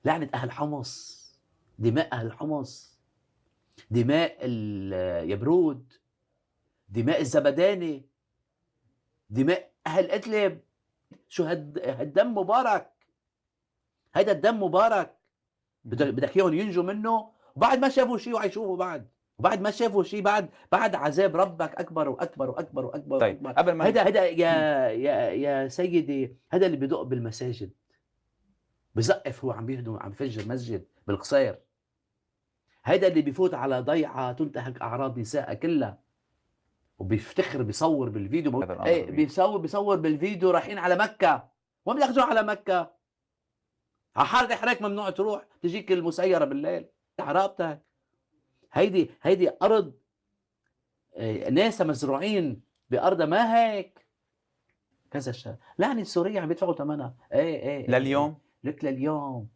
لعنة أهل حمص، دماء أهل حمص، دماء يبرود، دماء الزبداني، دماء أهل إدلب. شو هالدم مبارك، هيدا الدم مبارك. بدك إياهم ينجوا منه، وبعد ما شافوا شيء وحيشوفوا بعد، وبعد ما شافوا شيء بعد عذاب ربك أكبر وأكبر وأكبر وأكبر طيب وأكبر. قبل ما هيدا يا سيدي، هيدا اللي بدق بالمساجد، بزقف هو عم بيهدم، عم يفجر مسجد بالقصير. هيدا اللي بيفوت على ضيعة تنتهك أعراض نساء كلها، وبيفتخر بيصور بالفيديو. هذا الأمر ايه، بيصور بالفيديو رايحين على مكة. وين بدك تروح على مكة؟ على حارة حريق ممنوع تروح، تجيك المسيرة بالليل عرابتك. هيدي أرض ناسها مزروعين بأرضها، ما هيك كذا شيء. لعنة سوريا عم يدفعوا ثمنها. ايه ايه ايه ايه لليوم لك لليوم.